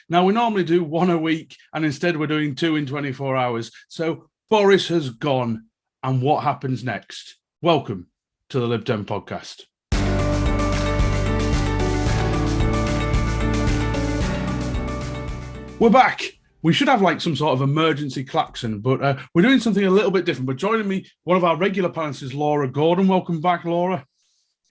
Now, we normally do one a week, and instead we're doing 2 in 24 hours. So Boris has gone, and what happens next? Welcome to the Lib Dem Podcast. We're back. We should have like some sort of emergency klaxon, but we're doing something a little bit different. But joining me, one of our regular panelists is Laura Gordon. Welcome back, Laura.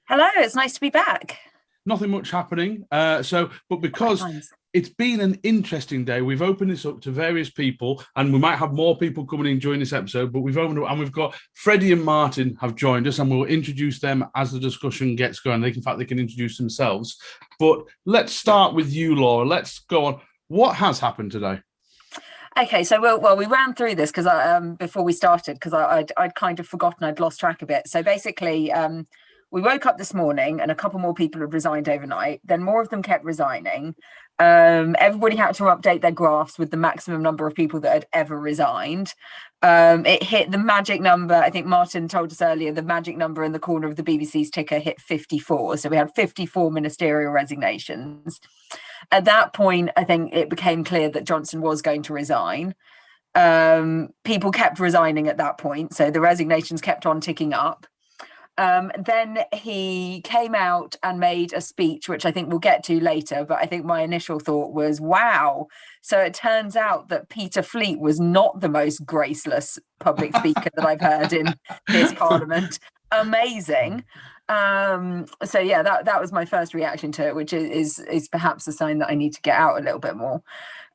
Hello, it's nice to be back. Nothing much happening. But because it's been an interesting day, we've opened this up to various people, and we might have more people coming in during this episode, but we've opened up and we've got Freddie and Martin have joined us, and we'll introduce them as the discussion gets going. In fact, they can introduce themselves. But let's start with you, Laura. Let's go on. What has happened today? Okay, so we ran through this because before we started, because I'd kind of forgotten, I'd lost track of it. So basically, we woke up this morning and a couple more people had resigned overnight. Then more of them kept resigning. Everybody had to update their graphs with the maximum number of people that had ever resigned. It hit the magic number. I think Martin told us earlier, the magic number in the corner of the BBC's ticker hit 54. So we had 54 ministerial resignations. At that point, I think it became clear that Johnson was going to resign. People kept resigning at that point. So the resignations kept on ticking up. Then he came out and made a speech, which I think we'll get to later. But I think my initial thought was, wow. So it turns out that Peter Fleet was not the most graceless public speaker that I've heard in this parliament. Amazing. So yeah, that was my first reaction to it, which is perhaps a sign that I need to get out a little bit more.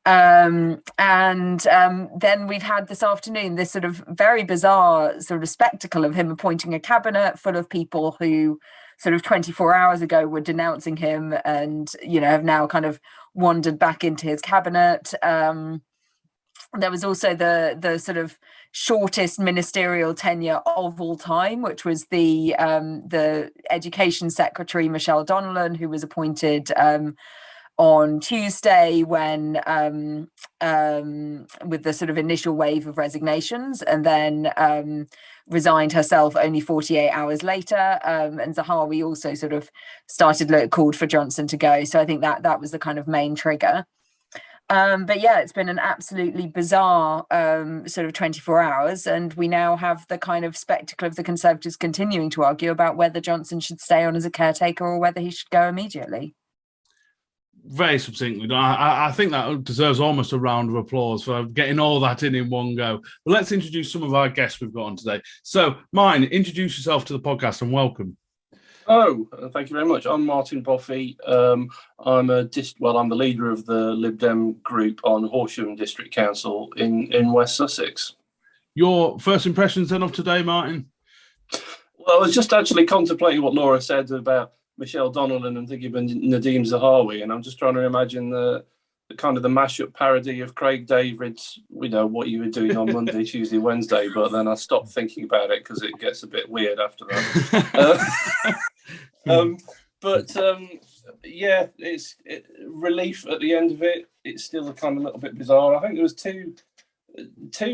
Then we've had this afternoon this sort of very bizarre sort of spectacle of him appointing a cabinet full of people who sort of 24 hours ago were denouncing him and, you know, have now kind of wandered back into his cabinet. There was also the sort of shortest ministerial tenure of all time, which was the Education Secretary, Michelle Donnellan, who was appointed on Tuesday when with the sort of initial wave of resignations, and then resigned herself only 48 hours later. And Zahawi also sort of called for Johnson to go. So I think that was the kind of main trigger. But yeah, it's been an absolutely bizarre sort of 24 hours. And we now have the kind of spectacle of the Conservatives continuing to argue about whether Johnson should stay on as a caretaker or whether he should go immediately. Very succinctly, I think that deserves almost a round of applause for getting all that in one go. But let's introduce some of our guests we've got on today. So, Martin, introduce yourself to the podcast and welcome. Oh, thank you very much. I'm Martin Boffey. I'm the leader of the Lib Dem group on Horsham District Council in West Sussex. Your first impressions then of today, Martin? Well, I was just actually contemplating what Laura said about Michelle Donnellan and thinking of Nadeem Zahawi, and I'm just trying to imagine the kind of the mashup parody of Craig David's, what you were doing on Monday, Tuesday, Wednesday, but then I stopped thinking about it because it gets a bit weird after that. Yeah, it's relief at the end of it. It's still a kind of little bit bizarre. I think there was two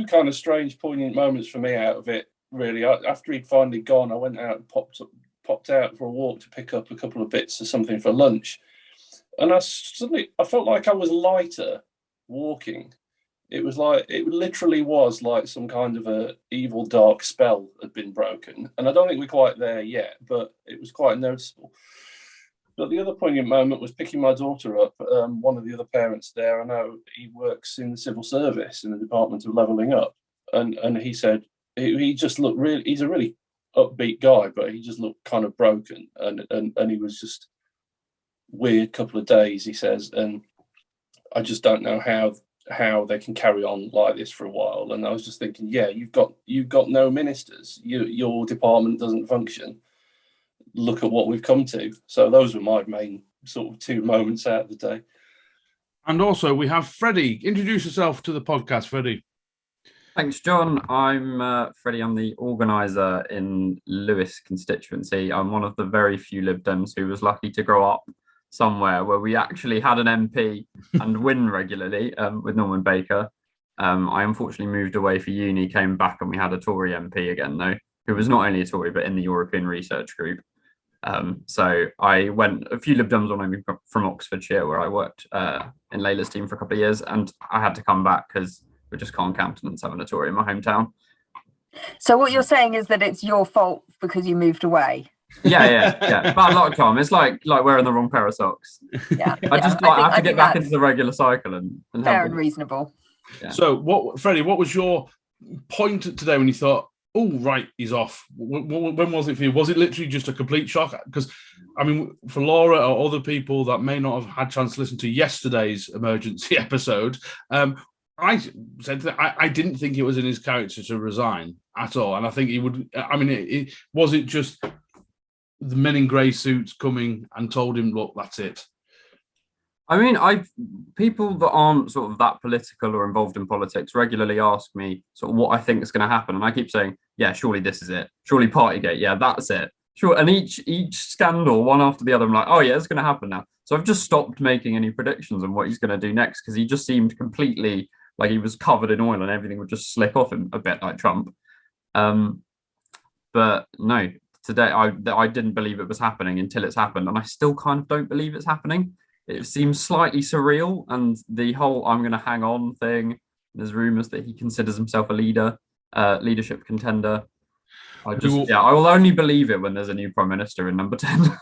kind of strange, poignant moments for me out of it, really. After he'd finally gone, I went out and popped out for a walk to pick up a couple of bits of something for lunch. And I felt like I was lighter walking. It literally was like some kind of a evil dark spell had been broken. And I don't think we're quite there yet, but it was quite noticeable. But the other poignant moment was picking my daughter up. One of the other parents there, I know he works in the civil service in the Department of Levelling Up. And he said, he just looked really, he's a really upbeat guy, but he just looked kind of broken. And he was just weird couple of days, he says, and I just don't know how they can carry on like this for a while. And I was just thinking, yeah, you've got no ministers, your department doesn't function. Look at what we've come to. So those were my main sort of two moments out of the day. And also we have Freddie. Introduce yourself to the podcast, Freddie. Thanks, John. I'm Freddie. I'm the organiser in Lewis constituency. I'm one of the very few Lib Dems who was lucky to grow up somewhere where we actually had an MP and win regularly with Norman Baker. I unfortunately moved away for uni, came back, and we had a Tory MP again, though, who was not only a Tory, but in the European Research Group. So I went, a few Lib Dems on me from Oxfordshire, where I worked in Layla's team for a couple of years, and I had to come back because we just can't countenance having a Tory in my hometown. So what you're saying is that it's your fault because you moved away? Yeah. Bad luck, Tom. It's like wearing the wrong pair of socks. Yeah. I have to get back into the regular cycle and fair and reasonable. Yeah. So, Freddie, what was your point today when you thought, oh, right, he's off? When was it for you? Was it literally just a complete shock? Because, I mean, for Laura or other people that may not have had a chance to listen to yesterday's emergency episode, I said that I didn't think it was in his character to resign at all. And I think he would, I mean, was it just the men in grey suits coming and told him, look, that's it? I mean, people that aren't sort of that political or involved in politics regularly ask me sort of what I think is going to happen. And I keep saying, yeah, surely this is it. Surely Partygate. Yeah, that's it. Sure. And each scandal, one after the other, I'm like, oh yeah, it's going to happen now. So I've just stopped making any predictions on what he's going to do next, because he just seemed completely like he was covered in oil and everything would just slip off him a bit like Trump. But no, today I didn't believe it was happening until it's happened. And I still kind of don't believe it's happening. It seems slightly surreal, and the whole I'm going to hang on thing, there's rumours that he considers himself a leadership contender. I will only believe it when there's a new Prime Minister in number 10.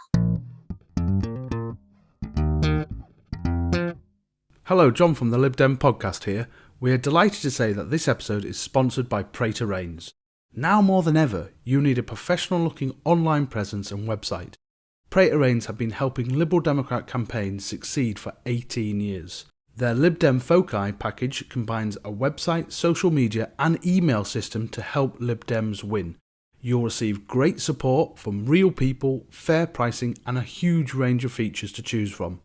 Hello, John from the Lib Dem Podcast here. We are delighted to say that this episode is sponsored by Pray to Reigns. Now more than ever, you need a professional-looking online presence and website. Pray to Reigns have been helping Liberal Democrat campaigns succeed for 18 years. Their Lib Dem Foci package combines a website, social media and email system to help Lib Dems win. You'll receive great support from real people, fair pricing and a huge range of features to choose from.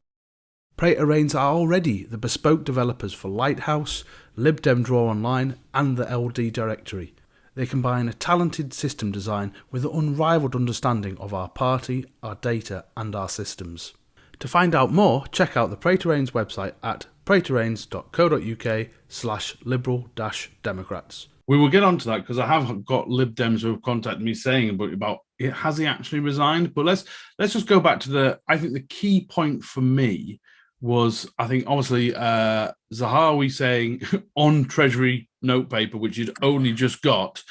Pray to Reigns are already the bespoke developers for Lighthouse, Lib Dem Draw Online and the LD Directory. They combine a talented system design with an unrivaled understanding of our party, our data and our systems. To find out more, check out the Pray to Reigns website at praytoreigns.co.uk/liberal-democrats. We will get on to that because I have got Lib Dems who have contacted me saying about it, has he actually resigned? But let's just go back to I think the key point for me was, I think, obviously, Zahawi saying on Treasury note paper, which he'd only just got,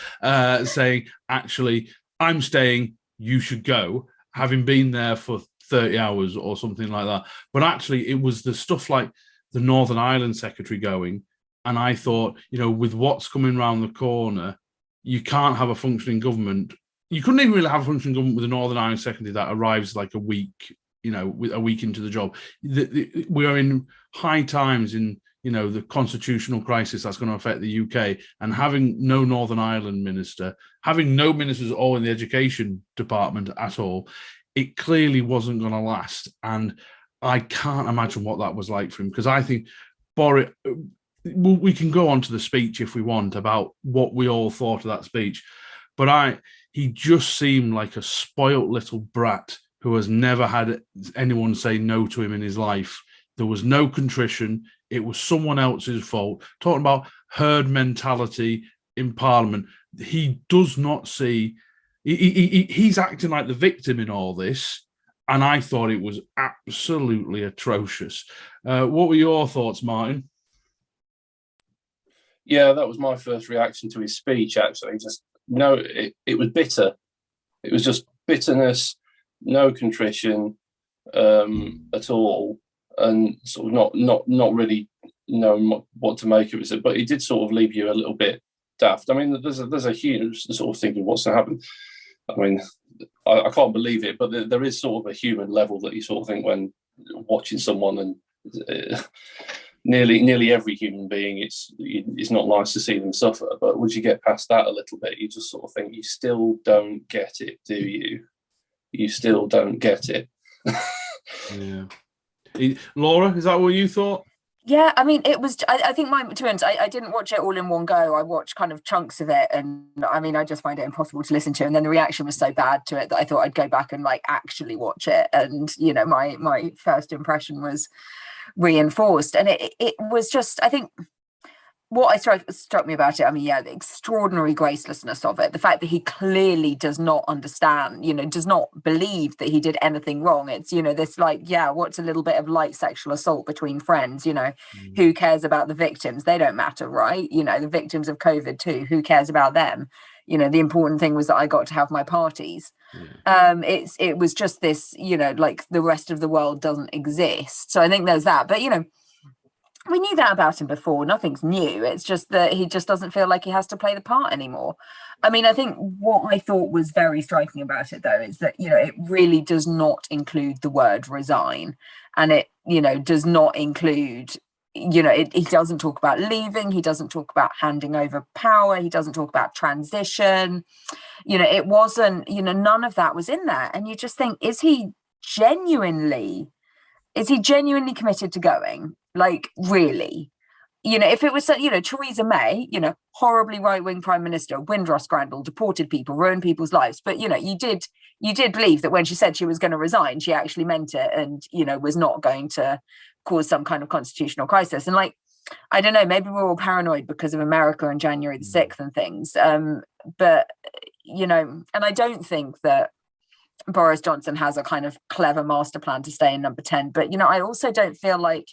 saying, actually, I'm staying, you should go, having been there for 30 hours or something like that. But actually, it was the stuff like the Northern Ireland secretary going, and I thought, with what's coming around the corner, you can't have a functioning government. You couldn't even really have a functioning government with a Northern Ireland secretary that arrives like a week into the job. We are in high times in, the constitutional crisis that's going to affect the UK, and having no Northern Ireland minister, having no ministers at all in the education department at all, it clearly wasn't going to last. And I can't imagine what that was like for him, because I think Boris, we can go on to the speech if we want about what we all thought of that speech, but he just seemed like a spoilt little brat who has never had anyone say no to him in his life. There was no contrition. It was someone else's fault. Talking about herd mentality in Parliament, he does not see... He's acting like the victim in all this, and I thought it was absolutely atrocious. What were your thoughts, Martin? Yeah, that was my first reaction to his speech, actually. It was bitter. It was just bitterness, no contrition at all, and sort of not really knowing what to make of it. But it did sort of leave you a little bit daft. I mean, there's a huge sort of thinking what's going to happen. I mean, I can't believe it, but there is sort of a human level that you sort of think when watching someone, and nearly every human being, it's not nice to see them suffer. But once you get past that a little bit, you just sort of think, you still don't get it, do you? You still don't get it. Yeah. Laura, is that what you thought? Yeah, I mean, it was, I think to be honest, I didn't watch it all in one go. I watched kind of chunks of it, and I mean, I just find it impossible to listen to. And then the reaction was so bad to it that I thought I'd go back and actually watch it. And, my first impression was reinforced. And it was just, I think, what struck me about it, I mean, yeah, the extraordinary gracelessness of it, the fact that he clearly does not understand, does not believe that he did anything wrong. It's, this like, yeah, what's a little bit of light sexual assault between friends, who cares about the victims? They don't matter, right? The victims of COVID too, who cares about them? The important thing was that I got to have my parties. It was just this, like the rest of the world doesn't exist. So I think there's that, but we knew that about him before. Nothing's new. It's just that he just doesn't feel like he has to play the part anymore. I mean, I think what I thought was very striking about it, though, is that, it really does not include the word resign. And it, does not include, he doesn't talk about leaving. He doesn't talk about handing over power. He doesn't talk about transition. It wasn't, none of that was in there. And you just think, is he genuinely committed to going? Like, really? If it was, Theresa May, horribly right-wing prime minister, Windrush scandal, deported people, ruined people's lives. But, you did believe that when she said she was going to resign, she actually meant it and, was not going to cause some kind of constitutional crisis. And like, I don't know, maybe we're all paranoid because of America and January the 6th and things. But, and I don't think that Boris Johnson has a kind of clever master plan to stay in number 10. But, I also don't feel like,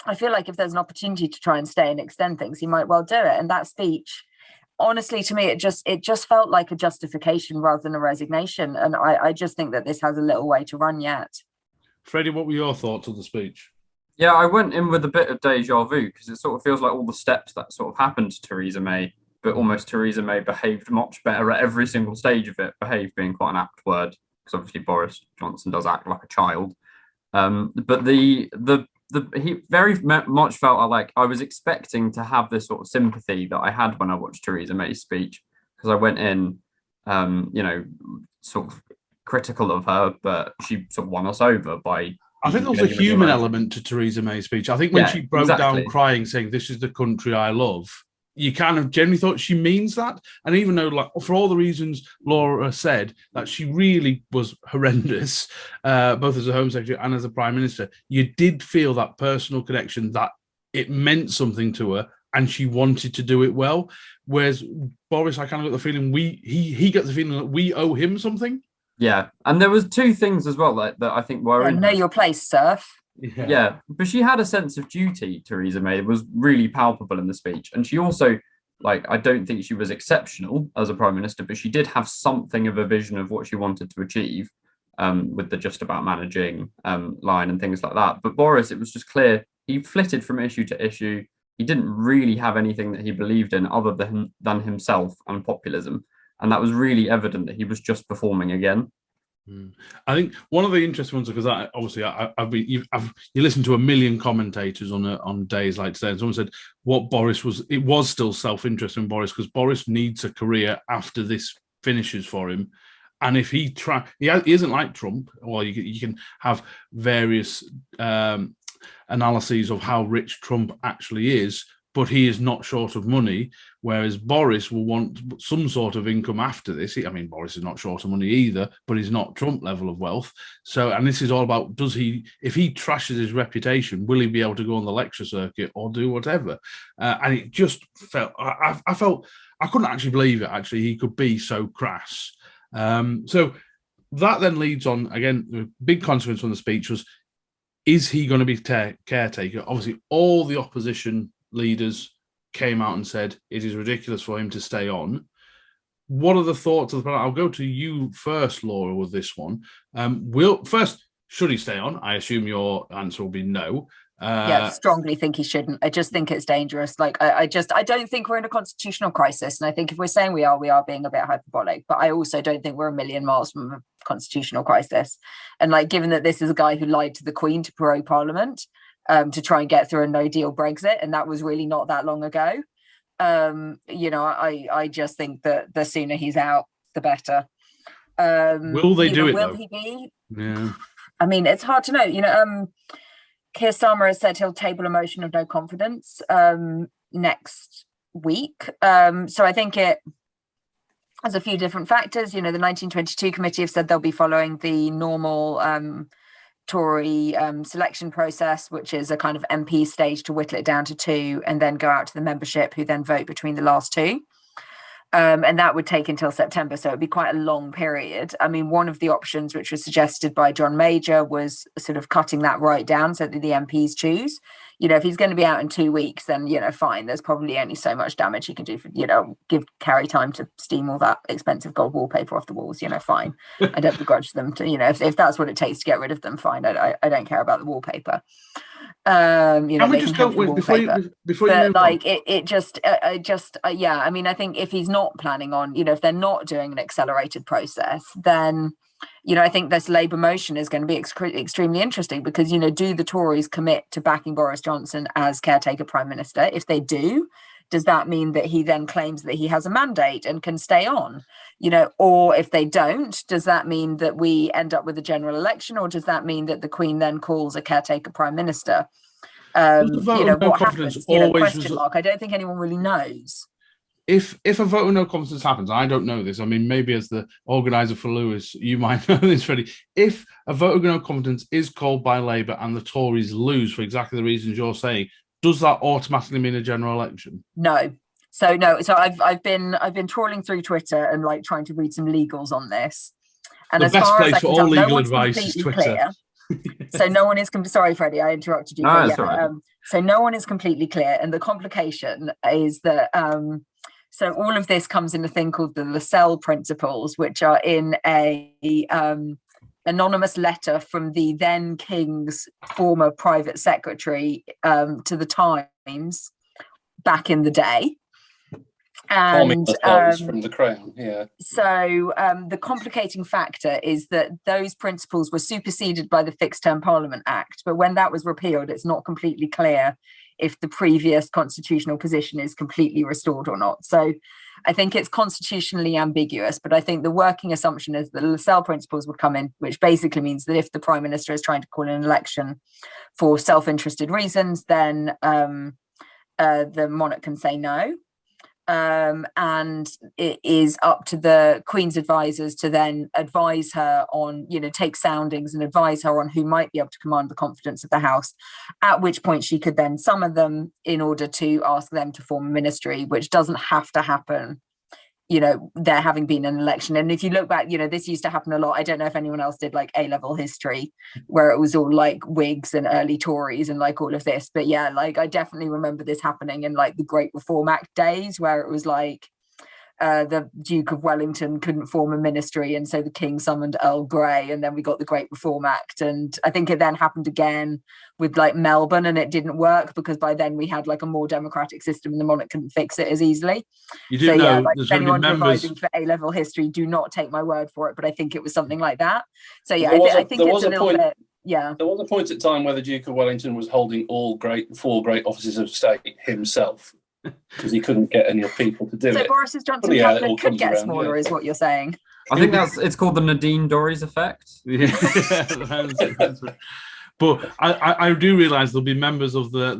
if there's an opportunity to try and stay and extend things, he might well do it. And that speech, honestly, to me, it just felt like a justification rather than a resignation. And I just think that this has a little way to run yet. Freddie, what were your thoughts of the speech? Yeah, I went in with a bit of deja vu because it sort of feels like all the steps that sort of happened to Theresa May, but almost Theresa May behaved much better at every single stage of it. Behave being quite an apt word, because obviously Boris Johnson does act like a child. But he very much felt like I was expecting to have this sort of sympathy that I had when I watched Theresa May's speech, because I went in, sort of critical of her, but she sort of won us over by. I think there was a human element to Theresa May's speech. I think when she broke down crying, saying, "This is the country I love," you kind of generally thought she means that. And even though, like, for all the reasons Laura said, that she really was horrendous, both as a Home Secretary and as a Prime Minister, you did feel that personal connection, that it meant something to her and she wanted to do it well. Whereas Boris, I kind of got the feeling he gets the feeling that we owe him something. Yeah. And there was two things as well that I think were... know your place, Surf. Yeah, but she had a sense of duty, Theresa May. It was really palpable in the speech. And she also, I don't think she was exceptional as a Prime Minister, but she did have something of a vision of what she wanted to achieve with the just about managing line and things like that. But Boris, it was just clear, he flitted from issue to issue. He didn't really have anything that he believed in other than himself and populism. And that was really evident that he was just performing again. I think one of the interesting ones, because you listen to a million commentators on days like today, and someone said it was still self-interest in Boris, because Boris needs a career after this finishes for him. And if he isn't like Trump. Well, you can have various analyses of how rich Trump actually is, but he is not short of money, whereas Boris will want some sort of income after this. I mean, Boris is not short of money either, but he's not Trump level of wealth. So, and this is all about, if he trashes his reputation, will he be able to go on the lecture circuit or do whatever? And it just felt, I felt, I couldn't actually believe it, actually, he could be so crass. So that then leads on, again, the big consequence from the speech was, is he going to be caretaker? Obviously, all the opposition leaders came out and said it is ridiculous for him to stay on. What are the thoughts of the panel? I'll go to you first, Laura, with this one. Should he stay on? I assume your answer will be no. Strongly think he shouldn't. I just think it's dangerous. I don't think we're in a constitutional crisis. And I think if we're saying we are being a bit hyperbolic, but I also don't think we're a million miles from a constitutional crisis. And given that this is a guy who lied to the Queen to prorogue Parliament, to try and get through a no-deal Brexit, and that was really not that long ago. I just think that the sooner he's out, the better. Will they do it, will though? He be? Yeah. I mean, it's hard to know. Keir Starmer has said he'll table a motion of no confidence next week. So I think it has a few different factors. The 1922 committee have said they'll be following the normal Tory selection process, which is a kind of MP stage to whittle it down to 2, and then go out to the membership, who then vote between the last 2. And that would take until September, so it'd be quite a long period. I mean, one of the options which was suggested by John Major was sort of cutting that right down so that the MPs choose. If he's going to be out in 2 weeks, then, fine. There's probably only so much damage he can do for, give Carrie time to steam all that expensive gold wallpaper off the walls, fine. I don't begrudge them to, if that's what it takes to get rid of them, fine. I don't care about the wallpaper. Can we just go before you move on? Yeah, I mean, I think if he's not planning on, if they're not doing an accelerated process, then I think this Labour motion is going to be extremely interesting, because do the Tories commit to backing Boris Johnson as caretaker Prime Minister? If they do, does that mean that he then claims that he has a mandate and can stay on? Or if they don't, does that mean that we end up with a general election, or does that mean that the Queen then calls a caretaker Prime Minister? What happens? Question mark. I don't think anyone really knows. If a vote of no confidence happens, I don't know this. I mean, maybe as the organizer for Lewis, you might know this, Freddie. If a vote of no confidence is called by Labour and the Tories lose for exactly the reasons you're saying, does that automatically mean a general election? No. So I've been trawling through Twitter and trying to read some legals on this. And the best place for all legal advice is Twitter. So no one is sorry, Freddie, I interrupted you. No, that's all right. So no one is completely clear, and the complication is that so all of this comes in a thing called the Lascelles principles, which are in a anonymous letter from the then King's former private secretary to the Times back in the day. And from the Crown, yeah. So the complicating factor is that those principles were superseded by the Fixed Term Parliament Act, but when that was repealed, it's not completely clear if the previous constitutional position is completely restored or not. So I think it's constitutionally ambiguous, but I think the working assumption is that the Lascelles principles would come in, which basically means that if the Prime Minister is trying to call an election for self-interested reasons, then the monarch can say no. And it is up to the Queen's advisors to then advise her on, take soundings and advise her on who might be able to command the confidence of the House, at which point she could then summon them in order to ask them to form a ministry, which doesn't have to happen, there having been an election. And if you look back, this used to happen a lot. I don't know if anyone else did A-level history, where it was all Whigs and early Tories and all of this. But yeah, I definitely remember this happening in the Great Reform Act days, where it was the Duke of Wellington couldn't form a ministry, and so the King summoned Earl Grey, and then we got the Great Reform Act. And I think it then happened again with Melbourne, and it didn't work because by then we had a more democratic system and the monarch couldn't fix it as easily. You do know, if anyone's revising for A-level history, do not take my word for it, but I think it was something like that. So yeah, I think it's a little bit. Yeah, there was a point at time where the Duke of Wellington was holding all four great offices of state himself, because he couldn't get any people to do it. So Boris Johnson cabinet could get smaller, is what you're saying. I think it's called the Nadine Dorries effect. Yeah, but I do realise there'll be members of the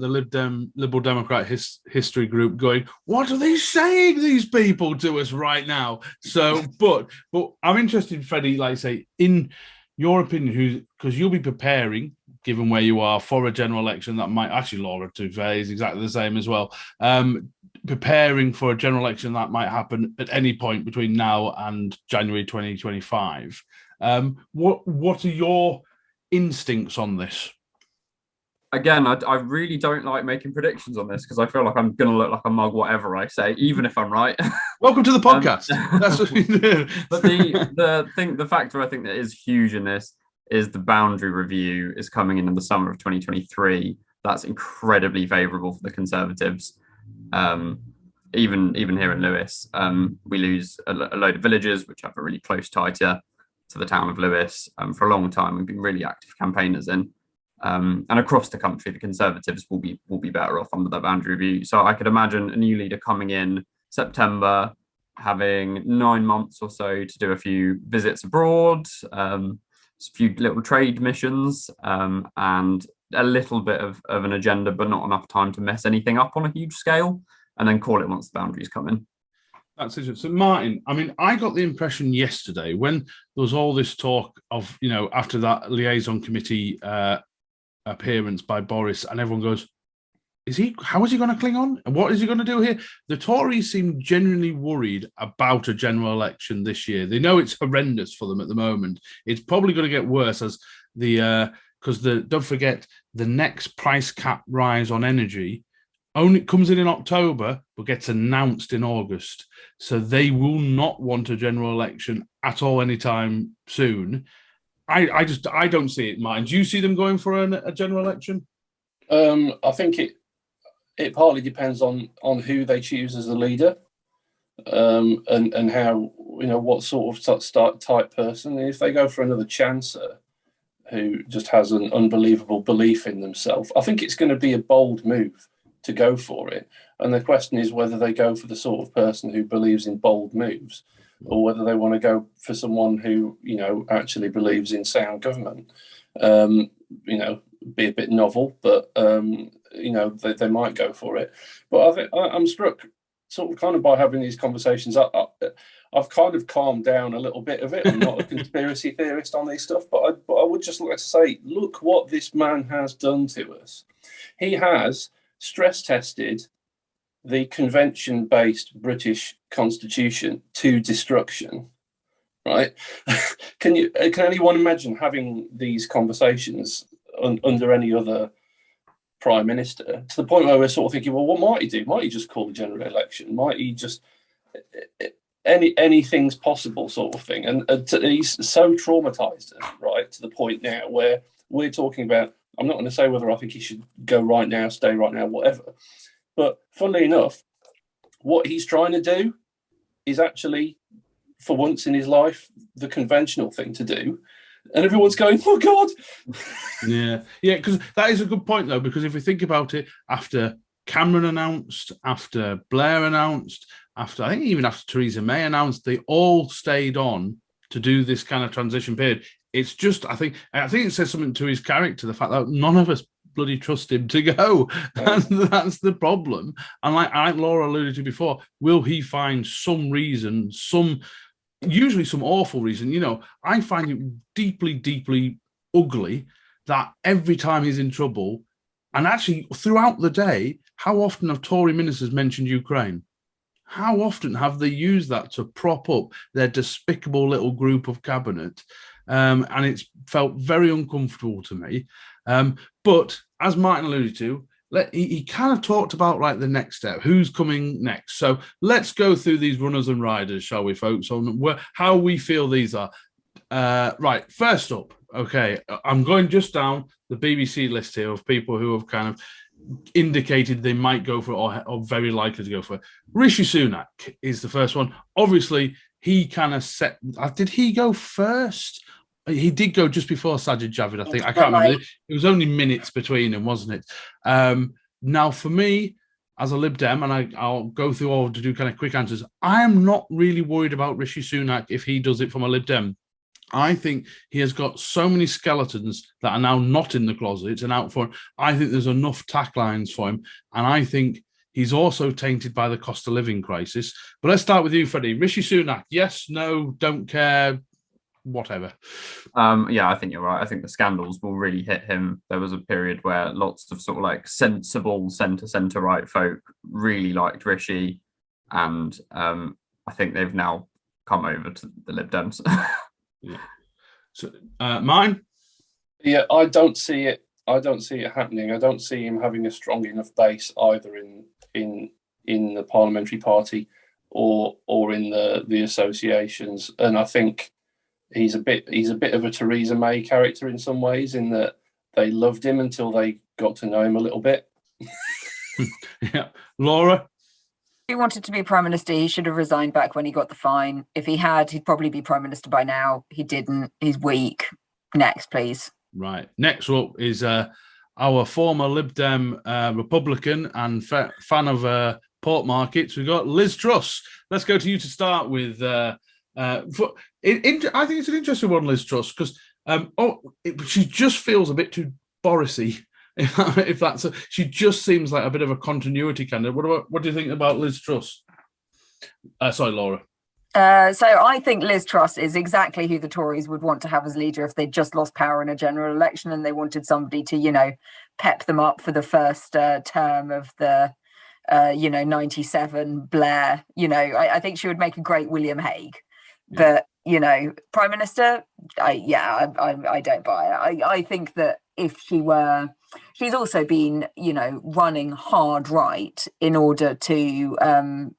Liberal Democrat history group going, what are they saying, these people, to us right now? So, but I'm interested, Freddie, like I say, in your opinion, because you'll be preparing, given where you are, for a general election that might, actually Laura to Faye is exactly the same as well, preparing for a general election that might happen at any point between now and January 2025. What are your instincts on this? Again, I really don't like making predictions on this, because I feel like I'm going to look like a mug whatever I say, even if I'm right. Welcome to the podcast. That's what we do. But the factor I think that is huge in this is the boundary review is coming in the summer of 2023. That's incredibly favourable for the Conservatives. Even here in Lewis, we lose a load of villages which have a really close tie to the town of Lewis. For a long time, we've been really active campaigners in. And across the country, the Conservatives will be better off under that boundary review. So I could imagine a new leader coming in September, having 9 months or so to do a few visits abroad, a few little trade missions, and a little bit of an agenda, but not enough time to mess anything up on a huge scale, and then call it once the boundaries come in. That's interesting. So, Martin, I mean, I got the impression yesterday when there was all this talk of, after that liaison committee appearance by Boris, and everyone goes, how is he going to cling on? And what is he going to do here? The Tories seem genuinely worried about a general election this year. They know it's horrendous for them at the moment. It's probably going to get worse as because don't forget, the next price cap rise on energy only comes in October, but gets announced in August. So they will not want a general election at all anytime soon. I don't see it, Martin. Do you see them going for a general election? I think it partly depends on who they choose as the leader, and how, what sort of type person. And if they go for another chancer who just has an unbelievable belief in themselves, I think it's going to be a bold move to go for it. And the question is whether they go for the sort of person who believes in bold moves, or whether they want to go for someone who, actually believes in sound government. Be a bit novel, but they might go for it. But I think I'm struck sort of kind of by having these conversations. I've kind of calmed down a little bit of it. I'm not a conspiracy theorist on these stuff, but I would just like to say, look what this man has done to us. He has stress tested the convention-based British Constitution to destruction. Right? Can anyone imagine having these conversations under any other prime minister, to the point where we're sort of thinking, well, what might he do? Might he just call a general election? Might he just anything's possible sort of thing? And he's so traumatized us, right, to the point now where we're talking about, I'm not going to say whether I think he should go right now, stay right now, whatever. But funnily enough, what he's trying to do is actually, for once in his life, the conventional thing to do. And everyone's going, oh, God. Yeah, because that is a good point, though, because if we think about it, after Cameron announced, after Blair announced, I think even after Theresa May announced, they all stayed on to do this kind of transition period. It's just, I think it says something to his character, the fact that none of us bloody trust him to go. That's the problem. And like Laura alluded to before, will he find some reason, usually some awful reason? I find it deeply, deeply ugly that every time he's in trouble, and actually throughout the day, how often have Tory ministers mentioned Ukraine? How often have they used that to prop up their despicable little group of cabinet? And it's felt very uncomfortable to me. But as Martin alluded to, he kind of talked about like the next step, who's coming next. So let's go through these runners and riders, shall we, folks, on how we feel these are. Right, first up, okay, I'm going just down the BBC list here of people who have kind of indicated they might go for it or very likely to go for it. Rishi Sunak is the first one. Obviously, he kind of set... Did he go first? He did go just before Sajid Javid, I think. I can't remember. It was only minutes between them, wasn't it? Now, for me, as a Lib Dem, and I'll go through all to do kind of quick answers, I am not really worried about Rishi Sunak if he does it from a Lib Dem. I think he has got so many skeletons that are now not in the closet and out for him. I think there's enough tacklines for him. And I think he's also tainted by the cost of living crisis. But let's start with you, Freddie. Rishi Sunak, yes, no, don't care, whatever. I think you're right. I think the scandals will really hit him. There was a period where lots of sort of like sensible centre right folk really liked Rishi. And I think they've now come over to the Lib Dems. Yeah. So, mine. Yeah, I don't see it happening. I don't see him having a strong enough base either in the parliamentary party or in the associations. And I think he's a bit of a Theresa May character in some ways, in that they loved him until they got to know him a little bit. Yeah, Laura. If he wanted to be Prime Minister, he should have resigned back when he got the fine. If he had, he'd probably be Prime Minister by now. He didn't. He's weak. Next, please. Right. Next up is our former Lib Dem Republican and fan of pork markets. We've got Liz Truss. Let's go to you to start with. I think it's an interesting one, Liz Truss, because she just feels a bit too Boris-y. She just seems like a bit of a continuity candidate. What do you think about Liz Truss? Sorry, Laura. So I think Liz Truss is exactly who the Tories would want to have as leader if they'd just lost power in a general election and they wanted somebody to, pep them up for the first term of the, 97 Blair. I think she would make a great William Hague. But, Prime Minister, I don't buy it. I think that if she's also been, running hard right in order to,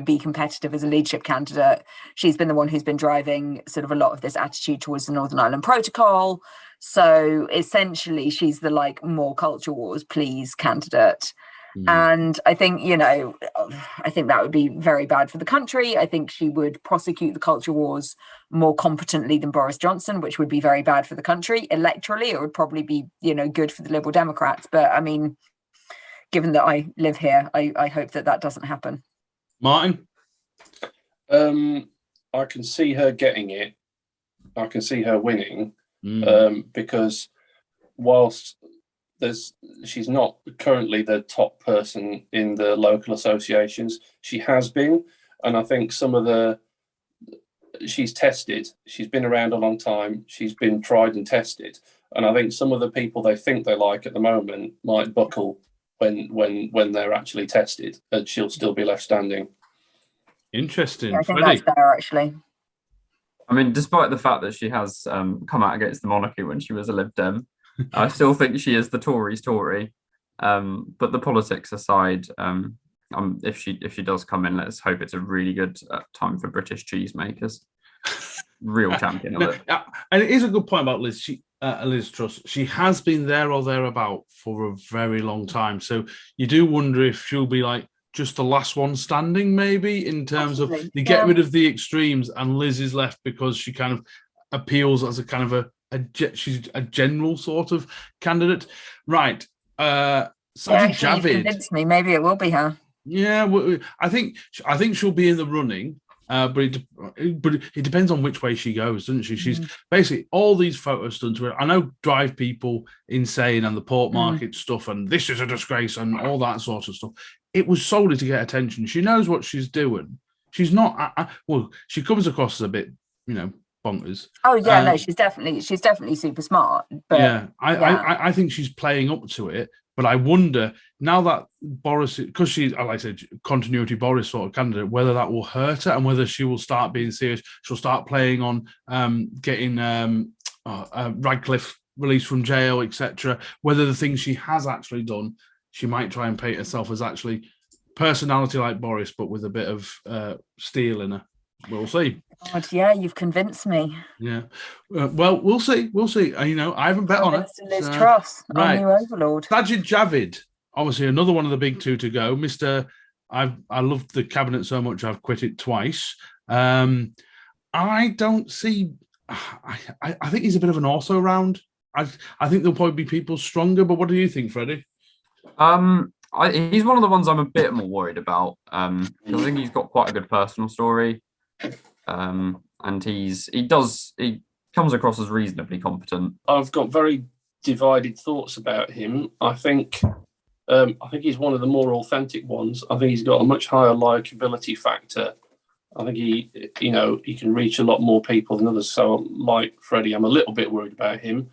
be competitive as a leadership candidate. She's been the one who's been driving sort of a lot of this attitude towards the Northern Ireland Protocol. So essentially, she's the more culture wars, please candidate. And I think, I think that would be very bad for the country. I think she would prosecute the culture wars more competently than Boris Johnson, which would be very bad for the country. Electorally, it would probably be, good for the Liberal Democrats. But I mean, given that I live here, I hope that doesn't happen. Martin? I can see her getting it. I can see her winning because whilst she's not currently the top person in the local associations, she has been. And I think she's tested. She's been around a long time. She's been tried and tested. And I think some of the people they think they like at the moment might buckle when they're actually tested, and she'll still be left standing. Interesting. Yeah, I think that's fair, actually. I mean, despite the fact that she has come out against the monarchy when she was a Lib Dem, I still think she is the Tories' Tory. But the politics aside, if she does come in, let's hope it's a really good time for British cheesemakers. Real champion of it. And it is a good point about Liz. Liz Truss. She has been there or thereabout for a very long time. So you do wonder if she'll be just the last one standing, maybe, in terms of they get rid of the extremes and Liz is left because she kind of appeals as a kind of she's a general sort of candidate. Right. Sajid Javid. Convinced me. Maybe it will be her. Yeah, I think she'll be in the running. But it depends on which way she goes, doesn't she? She's basically all these photos done to her. I know drive people insane and the pork market stuff and this is a disgrace and all that sort of stuff. It was solely to get attention. She knows what she's doing. She's not. She comes across as a bit, bonkers. Oh yeah, no, she's definitely super smart. But I think she's playing up to it. But I wonder now that Boris, because she's, like I said, continuity Boris sort of candidate, whether that will hurt her and whether she will start being serious. She'll start playing on getting Radcliffe released from jail, etc. Whether the things she has actually done, she might try and paint herself as actually personality like Boris, but with a bit of steel in her. We'll see. God, yeah, you've convinced me. Yeah. Well, we'll see. We'll see. I haven't bet on it. Liz Truss, right. Our new overlord. Sajid Javid, obviously another one of the big two to go. I loved the cabinet so much I've quit it twice. I don't see. I think he's a bit of an also round. I think there'll probably be people stronger. But what do you think, Freddie? He's one of the ones I'm a bit more worried about. I think he's got quite a good personal story. And he comes across as reasonably competent. I've got very divided thoughts about him. I think he's one of the more authentic ones. I think he's got a much higher likability factor. I think he can reach a lot more people than others. So, like Freddie, I'm a little bit worried about him.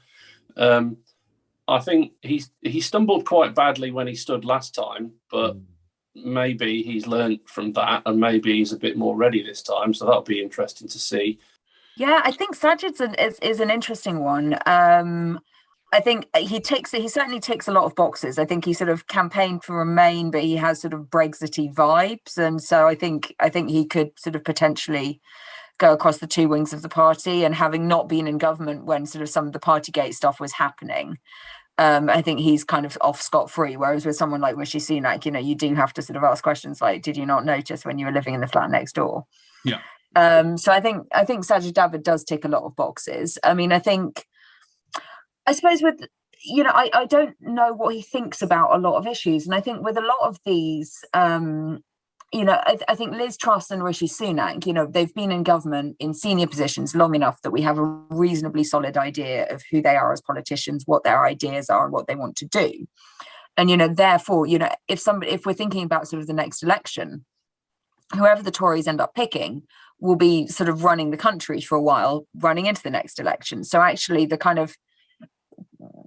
I think he stumbled quite badly when he stood last time, but maybe he's learned from that and maybe he's a bit more ready this time. So that'll be interesting to see. Yeah, I think Sajid's is an interesting one. I think he certainly ticks a lot of boxes. I think he sort of campaigned for Remain, but he has sort of Brexity vibes. And so I think he could sort of potentially go across the two wings of the party, and having not been in government when sort of some of the Partygate stuff was happening, I think he's kind of off scot-free, whereas with someone like Rishi Sunak, you do have to sort of ask questions like, did you not notice when you were living in the flat next door? Yeah. So I think Sajid Javid does tick a lot of boxes. I mean, I suppose with, I don't know what he thinks about a lot of issues. And I think with a lot of these, I think Liz Truss and Rishi Sunak, they've been in government in senior positions long enough that we have a reasonably solid idea of who they are as politicians, what their ideas are and what they want to do. And, therefore, if we're thinking about sort of the next election, whoever the Tories end up picking will be sort of running the country for a while, running into the next election. So actually the kind of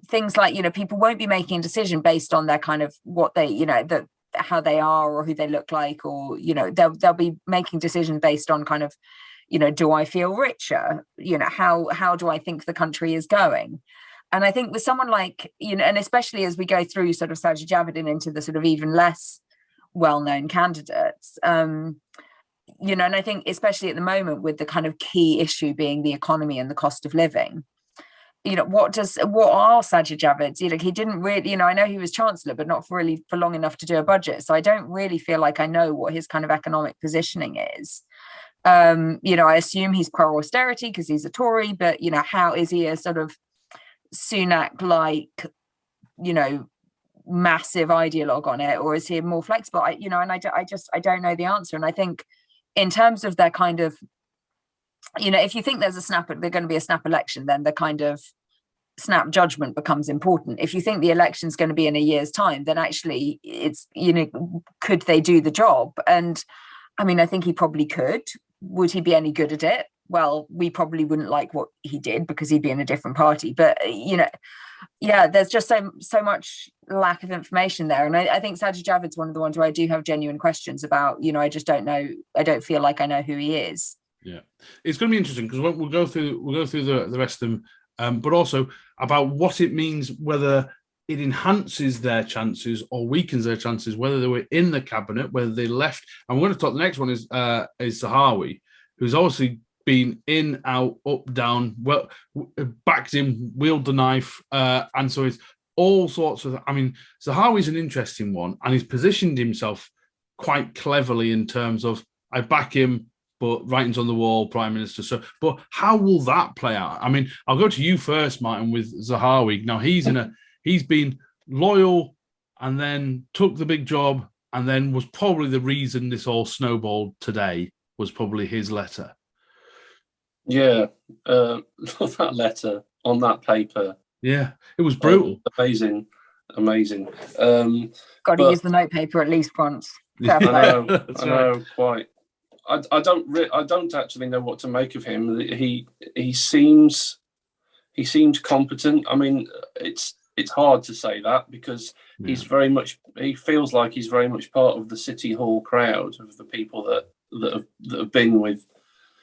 things like, people won't be making a decision based on their kind of what they, how they are or who they look like, or, they'll be making decisions based on kind of, do I feel richer? How do I think the country is going? And I think with someone like, and especially as we go through sort of Sajid Javid into the sort of even less well-known candidates, and I think especially at the moment with the kind of key issue being the economy and the cost of living, what are Sajid Javid's? He didn't really, I know he was Chancellor, but not for long enough to do a budget. So I don't really feel like I know what his kind of economic positioning is. I assume he's pro-austerity because he's a Tory, but, how is he a sort of Sunak-like, massive ideologue on it, or is he more flexible? I don't know the answer. And I think in terms of their kind of, if you think they're going to be a snap election, then the kind of snap judgment becomes important. If you think the election's going to be in a year's time, then actually it's, could they do the job? And I mean, I think he probably could. Would he be any good at it? Well, we probably wouldn't like what he did because he'd be in a different party. But, there's just so much lack of information there. And I think Sajid Javid's one of the ones where I do have genuine questions about, I just don't know. I don't feel like I know who he is. Yeah, it's going to be interesting because we'll go through the rest of them, but also about what it means, whether it enhances their chances or weakens their chances, whether they were in the cabinet, whether they left. And we're going to talk. The next one is Zahawi, who's obviously been in, out, up, down, well, backed him, wield the knife, and so it's all sorts of. I mean, Zahawi's an interesting one, and he's positioned himself quite cleverly in terms of I back him, but writing's on the wall, Prime Minister. So, but how will that play out? I mean, I'll go to you first, Martin, with Zahawi. Now he's been loyal, and then took the big job, and then was probably the reason this all snowballed today. Was probably his letter. Yeah, that letter on that paper. Yeah, it was brutal. Amazing. Got to use the notepaper at least once. I know, quite. I don't actually know what to make of him. He seems competent. I mean, it's hard to say that because he feels like he's very much part of the City Hall crowd of the people that have been with.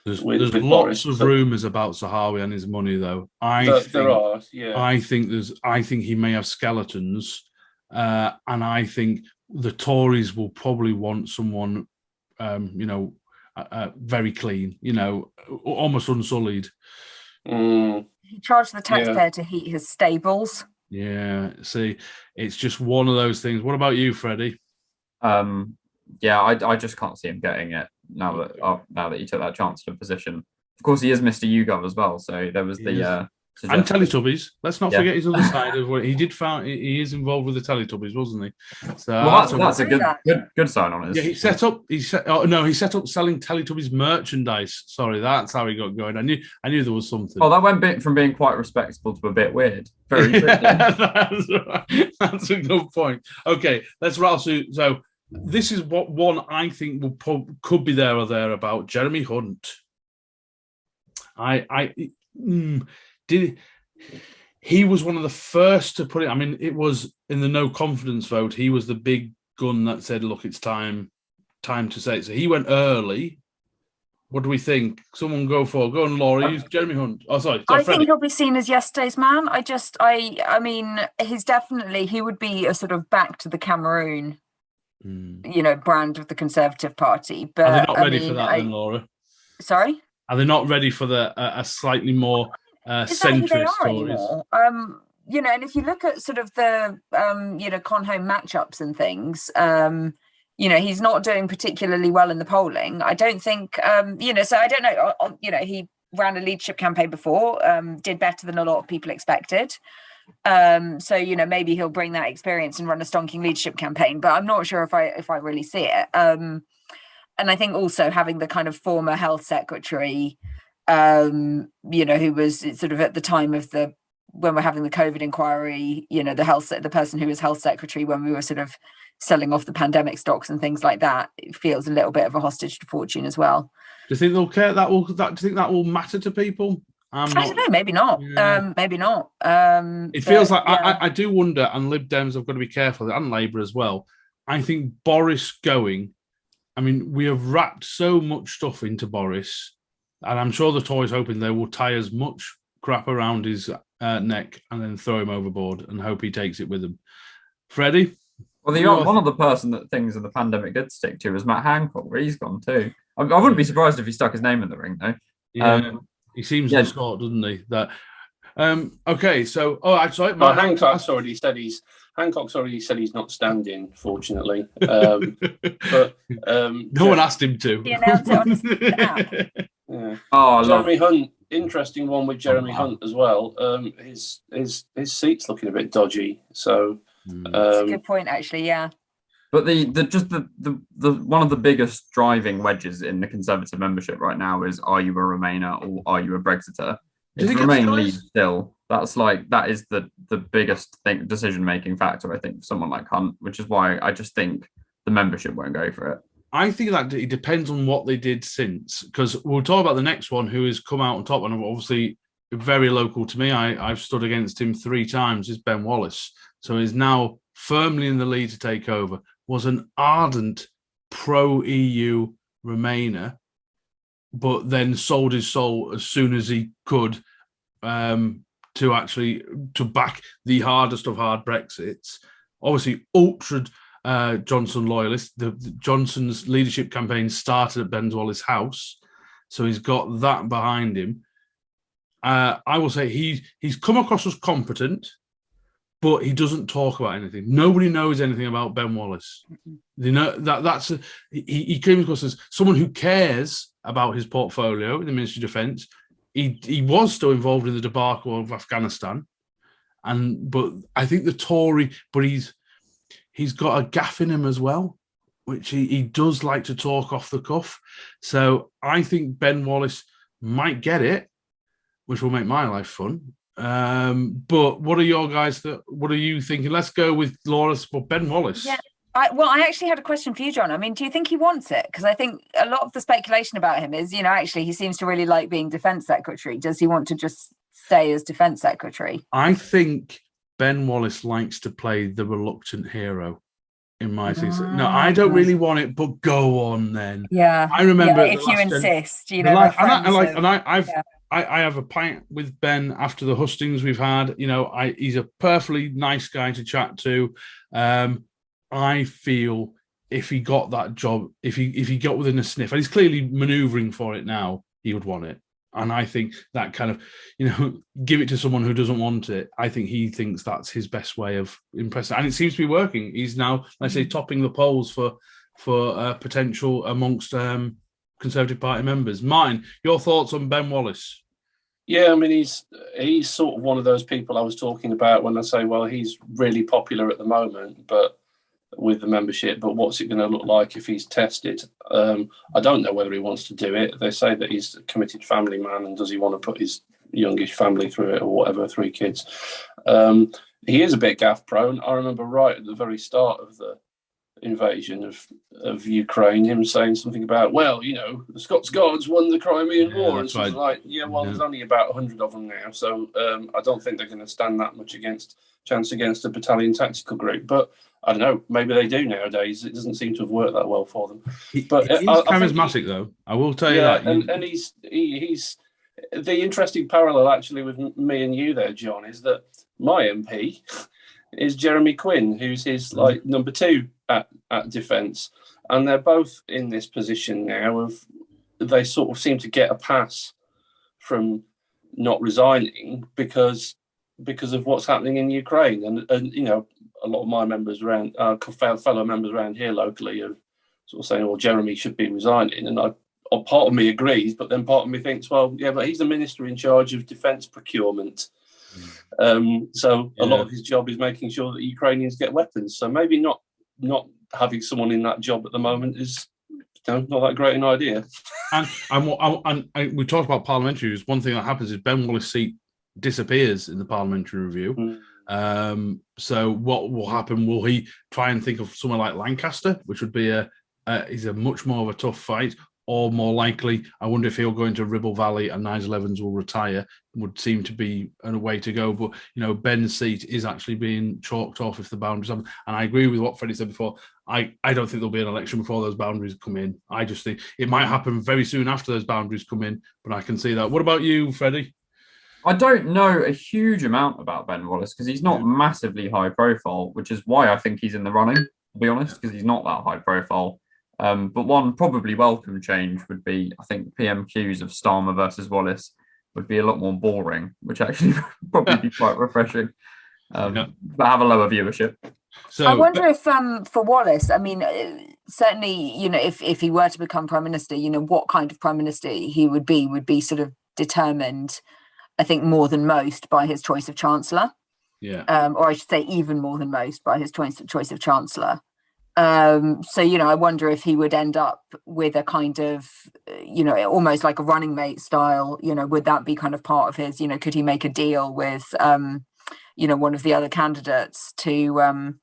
There's lots Boris. Of rumours about Zahawi and his money, though. There are, yeah. I think he may have skeletons, and I think the Tories will probably want someone, very clean, almost unsullied. He charged the taxpayer to heat his stables. Yeah, see, it's just one of those things. What about you, Freddie? I just can't see him getting it now that he took that Chancellor position. Of course, he is Mr. YouGov as well. So there was and Teletubbies. Let's not forget his other side of what he did. He is involved with the Teletubbies, wasn't he? So that's a good sign on his. Yeah, he set up selling Teletubbies merchandise. Sorry, that's how he got going. I knew there was something. Oh, that went from being quite respectable to a bit weird. Very quickly. That's right. That's a good point. Okay, let's rattle through. So this is what one I think could be there or there about Jeremy Hunt. He was one of the first to put it. I mean, it was in the no confidence vote. He was the big gun that said, "Look, it's time to say it." So he went early. What do we think? Someone go on, Laura. Use Jeremy Hunt. Oh, sorry. I think he'll be seen as yesterday's man. I mean, he would be a sort of back to the Cameroon, brand of the Conservative Party. But are they not ready for that, then, Laura? Sorry? Are they not ready for a slightly more centrist stories? And if you look at sort of the con home matchups and things, he's not doing particularly well in the polling. I don't think so I don't know. He ran a leadership campaign before, did better than a lot of people expected. So maybe he'll bring that experience and run a stonking leadership campaign, but I'm not sure if I really see it. And I think also having the kind of former health secretary, who was sort of at the time of the when we're having the COVID inquiry, the person who was health secretary when we were sort of selling off the pandemic stocks and things like that, it feels a little bit of a hostage to fortune as well. Do you think they'll care? Do you think that will matter to people? I don't know. Maybe not. Yeah. Maybe not. It feels like I do wonder, and Lib Dems have got to be careful, and Labour as well. I think Boris going. I mean, we have wrapped so much stuff into Boris, and I'm sure the Tories hoping they will tie as much crap around his neck and then throw him overboard and hope he takes it with him. Freddie? Well, one other person that things in the pandemic did stick to was Matt Hancock, where he's gone too. I wouldn't be surprised if he stuck his name in the ring, though. Yeah, he seems the sort, doesn't he? That. Okay, so actually, Hancock's already said he's not standing. Fortunately, but no one asked him to. He announced it on his app. Yeah. Jeremy Hunt, interesting one with Jeremy Hunt as well. His seat's looking a bit dodgy. So that's a good point, actually. Yeah. But the one of the biggest driving wedges in the Conservative membership right now is: are you a Remainer or are you a Brexiter? If Remain leads still, that is the biggest decision making factor, I think, for someone like Hunt, which is why I just think the membership won't go for it. I think that it depends on what they did since, because we'll talk about the next one who has come out on top, and obviously very local to me. I've stood against him 3 times. Is Ben Wallace, so he's now firmly in the lead to take over. Was an ardent pro-EU Remainer, but then sold his soul as soon as he could to back the hardest of hard Brexits. Obviously, ultra Johnson loyalist. The Johnson's leadership campaign started at Ben Wallace's house, so he's got that behind him. I will say he's come across as competent, but he doesn't talk about anything. Nobody knows anything about Ben Wallace. They know he came across as someone who cares about his portfolio in the Ministry of Defence. He was still involved in the debacle of Afghanistan, but I think the Tory, but he's got a gaff in him as well, which he does like to talk off the cuff. So I think Ben Wallace might get it, which will make my life fun. But what are your guys? What are you thinking? Let's go with Laura for Ben Wallace. Yeah. I actually had a question for you, John. I mean, do you think he wants it? Because I think a lot of the speculation about him is, actually he seems to really like being Defence Secretary. Does he want to just stay as Defence Secretary? I think Ben Wallace likes to play the reluctant hero. In my things, no, I don't really want it, but go on then. Yeah, I remember if you insist. I have a pint with Ben after the hustings we've had. He's a perfectly nice guy to chat to. I feel if he got that job, if he got within a sniff, and he's clearly manoeuvring for it now, he would want it. And I think that kind of, give it to someone who doesn't want it. I think he thinks that's his best way of impressing. And it seems to be working. He's now, let's say, topping the polls for potential amongst Conservative Party members. Martin, your thoughts on Ben Wallace? Yeah, I mean, he's sort of one of those people I was talking about when I say, well, he's really popular at the moment, but with the membership, but what's it going to look like if he's tested? I don't know whether he wants to do it. They say that he's a committed family man, and does he want to put his youngish family through it or whatever, 3 kids? He is a bit gaff prone. I remember right at the very start of the invasion of Ukraine, him saying something about, well, the Scots Guards won the Crimean War, and something like, there's only about 100 of them now, so I don't think they're going to stand that much chance against a battalion tactical group. But I don't know, maybe they do nowadays. It doesn't seem to have worked that well for them. But he's charismatic, though. I will tell you that. And he's the interesting parallel actually with me and you there, John, is that my MP is Jeremy Quinn, who's his number 2 at Defence, and they're both in this position now of they sort of seem to get a pass from not resigning because of what's happening in Ukraine, and a lot of my members around fellow members around here locally are sort of saying, well, Jeremy should be resigning, and part of me agrees, but then part of me thinks, well, yeah, but he's the minister in charge of defence procurement. So a lot of his job is making sure that Ukrainians get weapons. So maybe not having someone in that job at the moment is not that great an idea. And we talked about parliamentaries. One thing that happens is Ben Wallace's seat disappears in the parliamentary review. So what will happen? Will he try and think of somewhere like Lancaster, which would be is a much more of a tough fight? Or more likely, I wonder if he'll go into Ribble Valley and Nigel Evans will retire, would seem to be a way to go. But, Ben's seat is actually being chalked off if the boundaries happen. And I agree with what Freddie said before. I don't think there'll be an election before those boundaries come in. I just think it might happen very soon after those boundaries come in, but I can see that. What about you, Freddie? I don't know a huge amount about Ben Wallace because he's not massively high profile, which is why I think he's in the running, to be honest, because he's not that high profile. But one probably welcome change would be, I think, PMQs of Starmer versus Wallace would be a lot more boring, which actually would probably be quite refreshing, but have a lower viewership. So I wonder if for Wallace, I mean, certainly, if he were to become Prime Minister, what kind of Prime Minister he would be sort of determined, I think, more than most by his choice of Chancellor. Yeah. Or I should say even more than most by his choice of Chancellor. So, I wonder if he would end up with a kind of, almost like a running mate style, would that be kind of part of his, could he make a deal with, one of the other candidates to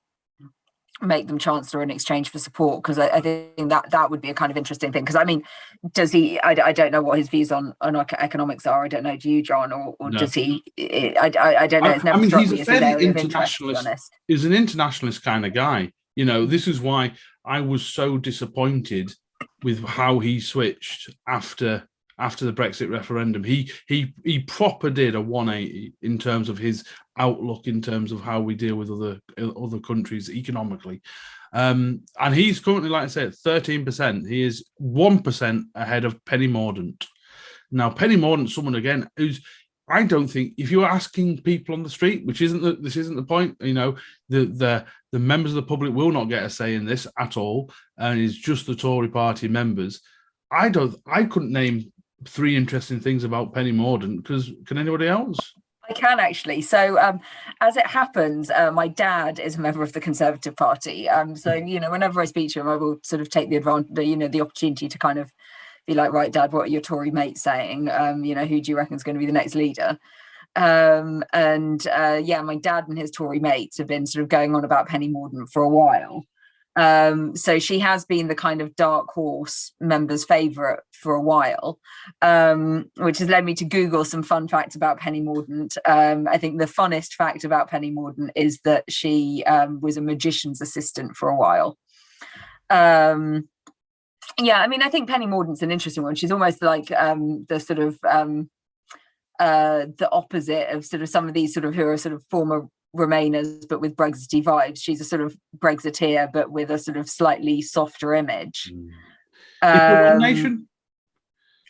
make them Chancellor in exchange for support? Because I think that would be a kind of interesting thing. Because, I mean, does he, I don't know what his views on economics are. I don't know, do you, John? Or no. Does he, I don't know. It's never struck me as his area of interest, to be honest. He's an internationalist kind of guy. This is why I was so disappointed with how he switched after the Brexit referendum. He proper did a 180 in terms of his outlook, in terms of how we deal with other countries economically. And he's currently, like I said, 13%. He is 1% ahead of Penny Mordaunt. Now, Penny Mordaunt's someone, again, who's, I don't think, if you're asking people on the street, which this isn't the point, the members of the public will not get a say in this at all, and it's just the Tory party members. I couldn't name 3 interesting things about Penny Mordaunt, because can anybody else? I can, actually. So as it happens, my dad is a member of the Conservative Party. So, whenever I speak to him, I will sort of take the advantage, the opportunity to kind of be like, right, Dad, what are your Tory mates saying? Who do you reckon is going to be the next leader? My dad and his Tory mates have been sort of going on about Penny Mordaunt for a while. So she has been the kind of dark horse members' favourite for a while, which has led me to Google some fun facts about Penny Mordaunt. I think the funnest fact about Penny Mordaunt is that she was a magician's assistant for a while. I think Penny Mordaunt's an interesting one. She's almost like the sort of the opposite of sort of some of these sort of who are sort of former Remainers, but with Brexity vibes. She's a sort of Brexiteer, but with a sort of slightly softer image. One Nation?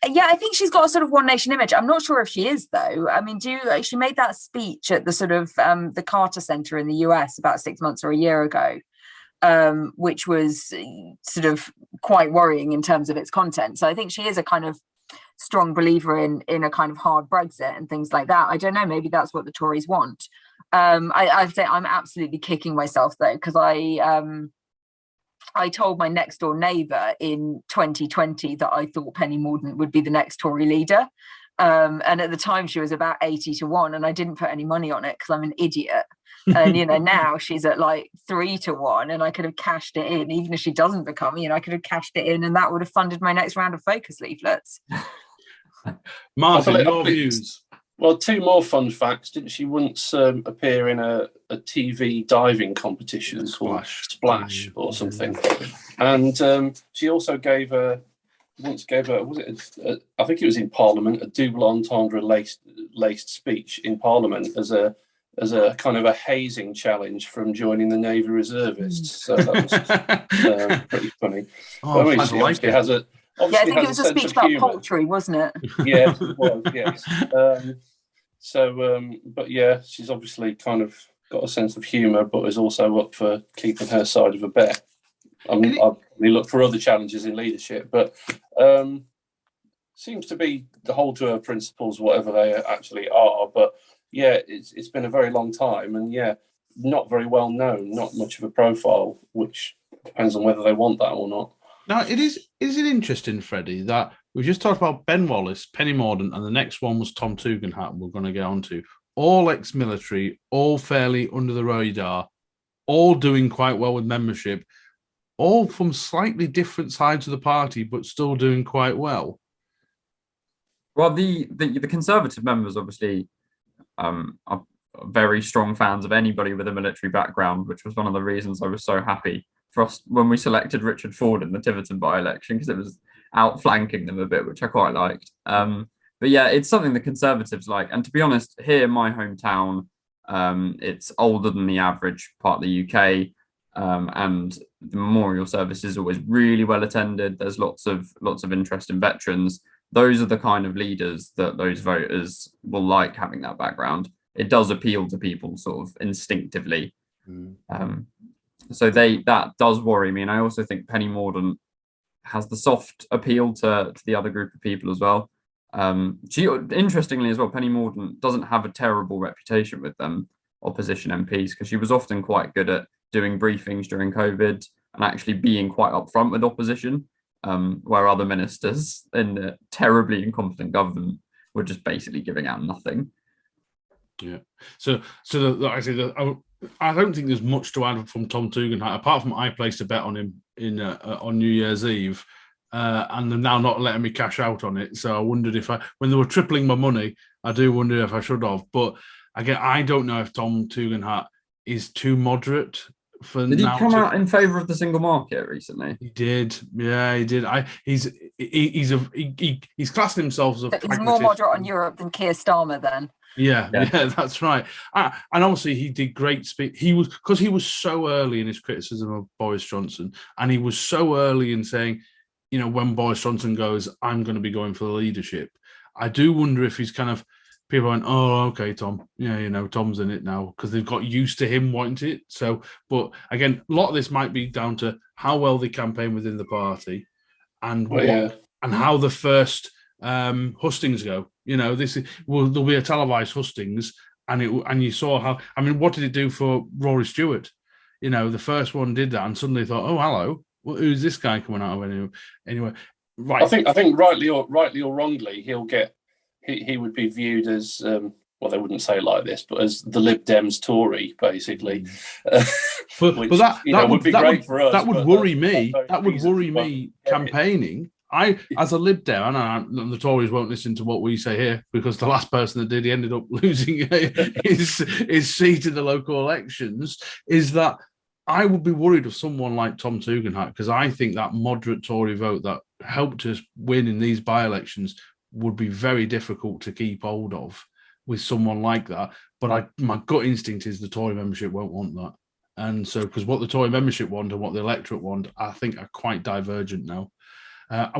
Yeah, I think she's got a sort of One Nation image. I'm not sure if she is, though. I mean, she made that speech at the sort of the Carter Center in the US about 6 months or a year ago, which was sort of quite worrying in terms of its content. So I think she is a kind of strong believer in a kind of hard Brexit and things like that. I don't know, maybe that's what the Tories want. I'd say I'm absolutely kicking myself, though, because I told my next door neighbour in 2020 that I thought Penny Mordaunt would be the next Tory leader. And at the time she was about 80-1, and I didn't put any money on it because I'm an idiot. And now she's at like 3-1, and I could have cashed it in. Even if she doesn't become, I could have cashed it in, and that would have funded my next round of focus leaflets. Martin, your views? Well, 2 more fun facts. Didn't she once appear in a TV diving competition called Splash or something? And she also gave a I think it was in Parliament, a double entendre laced speech in Parliament as a kind of a hazing challenge from joining the Navy Reservists. So that was pretty funny. She obviously has a. I think it was a speech about poultry, wasn't it? Yes, it was. Yes. But yeah, she's obviously kind of got a sense of humour, but is also up for keeping her side of a bet. I've probably looked for other challenges in leadership, but seems to be the hold to her principles, whatever they actually are. But yeah, it's been a very long time, and yeah, not very well known, not much of a profile, which depends on whether they want that or not. Now, is it interesting, Freddie, that we just talked about Ben Wallace, Penny Mordaunt, and the next one was Tom Tugendhat, we're going to get on to. All ex-military, all fairly under the radar, all doing quite well with membership, all from slightly different sides of the party, but still doing quite well. Well, the Conservative members obviously are very strong fans of anybody with a military background, which was one of the reasons I was so happy for us when we selected Richard Ford in the Tiverton by-election, because it was outflanking them a bit, which I quite liked. But yeah, it's something the Conservatives like. And to be honest, here in my hometown, it's older than the average part of the UK, and the memorial service is always really well attended. There's lots of interest in veterans. Those are the kind of leaders that those voters will like having that background. It does appeal to people sort of instinctively. So that does worry me. And I also think Penny Mordaunt has the soft appeal to the other group of people as well. She, interestingly as well, Penny Mordaunt doesn't have a terrible reputation with opposition MPs, because she was often quite good at doing briefings during COVID and actually being quite upfront with opposition, where other ministers in the terribly incompetent government were just basically giving out nothing. Yeah. So like I say, I don't think there's much to add from Tom Tugendhat, apart from I placed a bet on him on New Year's Eve, and they're now not letting me cash out on it. So I wondered when they were tripling my money, I do wonder if I should have. But again, I don't know if Tom Tugendhat is too moderate for. Did he come out in favour of the single market recently? He did. Yeah, he did. He's classed himself as he's more moderate on Europe than Keir Starmer then. Yeah, that's right. And obviously he did great speak. He was so early in his criticism of Boris Johnson, and he was so early in saying, when Boris Johnson goes, I'm going to be going for the leadership. I do wonder if he's kind of, people went, oh, okay, Tom. Yeah, Tom's in it now, because they've got used to him wanting it. So, but again, a lot of this might be down to how well they campaign within the party, and and how the first hustings go. There'll be a televised hustings, and you saw how. I mean, what did it do for Rory Stewart? The first one did that, and suddenly thought, oh, hello, who's this guy coming out of anyway? Right. I think rightly or wrongly, he would be viewed as they wouldn't say it like this, but as the Lib Dems Tory, basically. But that would be great for us. That would worry me. That would worry me campaigning. As a Lib Dem, and the Tories won't listen to what we say here, because the last person that did, he ended up losing his seat in the local elections, is that I would be worried of someone like Tom Tugendhat, because I think that moderate Tory vote that helped us win in these by-elections would be very difficult to keep hold of with someone like that. But my gut instinct is the Tory membership won't want that. And so, because what the Tory membership want and what the electorate want, I think are quite divergent now.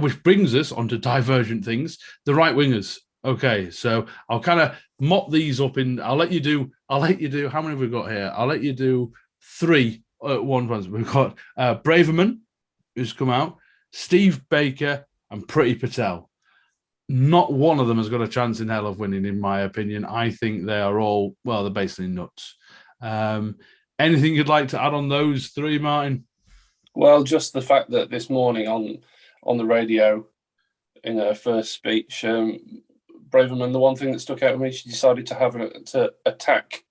Which brings us on to divergent things, the right wingers. Okay, so I'll kind of mop these up I'll let you do, how many have we got here? I'll let you do 3 at one time. We've got Braverman, who's come out, Steve Baker, and Priti Patel. Not one of them has got a chance in hell of winning, in my opinion. I think they are all, they're basically nuts. Anything you'd like to add on those 3, Martin? Well, just the fact that this morning on the radio, in her first speech, Braverman, the one thing that stuck out to me, she decided to attack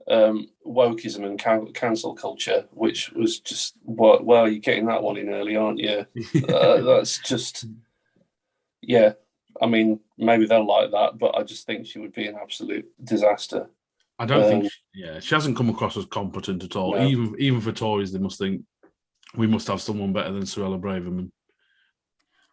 wokeism and cancel culture, which was just, well, you're getting that one in early, aren't you? That's just, I mean, maybe they'll like that, but I just think she would be an absolute disaster. I don't think, she hasn't come across as competent at all. No. Even for Tories, they must think we must have someone better than Suella Braverman.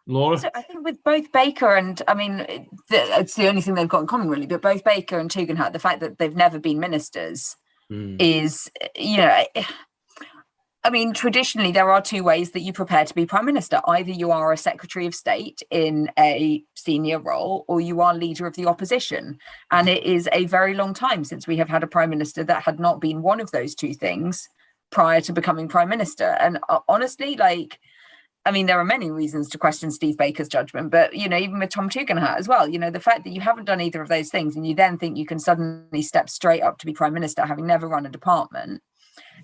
Laura? So I think with both Baker and, I mean, it's the only thing they've got in common, really, but both Baker and Tugendhat, the fact that they've never been ministers is, I mean, traditionally, there are 2 ways that you prepare to be Prime Minister. Either you are a Secretary of State in a senior role, or you are leader of the opposition. And it is a very long time since we have had a Prime Minister that had not been one of those 2 things prior to becoming Prime Minister. And honestly, there are many reasons to question Steve Baker's judgment, but, even with Tom Tugendhat as well, the fact that you haven't done either of those things and you then think you can suddenly step straight up to be Prime Minister, having never run a department,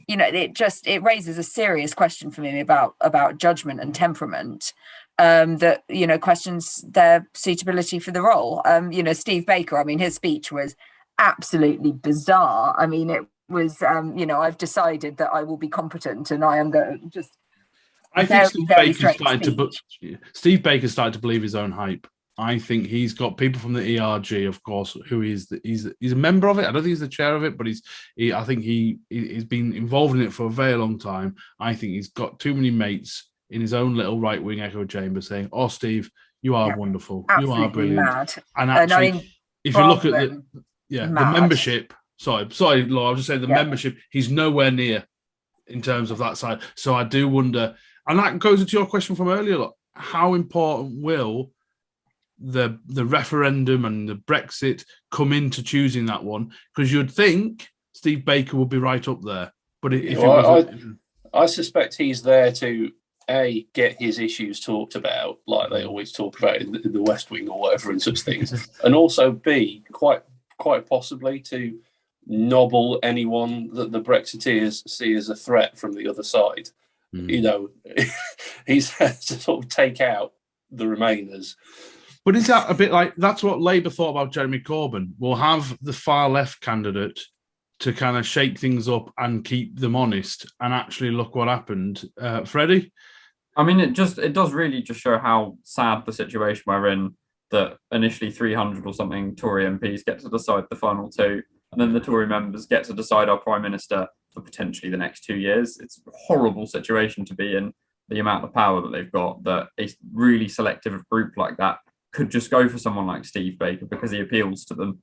it raises a serious question for me about judgment and temperament, that questions their suitability for the role. Steve Baker, I mean, his speech was absolutely bizarre. I mean, it was I've decided that I will be competent and I am going to just I think Steve Baker's started to believe his own hype. I think he's got people from the ERG, of course, who he's a member of it. I don't think he's the chair of it, but I think he's been involved in it for a very long time. I think he's got too many mates in his own little right-wing echo chamber saying, "Oh, Steve, you are wonderful. You are brilliant." Mad. And actually, if you look at the membership, sorry, Laura, I'll just say the membership, he's nowhere near in terms of that side. So I do wonder, and that goes into your question from earlier, how important will the referendum and the Brexit come into choosing that one? Because you'd think Steve Baker would be right up there. But I suspect he's there to get his issues talked about, like they always talk about in the West Wing or whatever, and such things, and also B, quite possibly to nobble anyone that the Brexiteers see as a threat from the other side. He's there to sort of take out the Remainers. But is that a bit like, that's what Labour thought about Jeremy Corbyn? We'll have the far left candidate to kind of shake things up and keep them honest, and actually look what happened. Freddie? I mean, it does really just show how sad the situation we're in, that initially 300 or something Tory MPs get to decide the final two, and then the Tory members get to decide our Prime Minister for potentially the next 2 years. It's a horrible situation to be in, the amount of power that they've got, that a really selective group like that could just go for someone like Steve Baker because he appeals to them.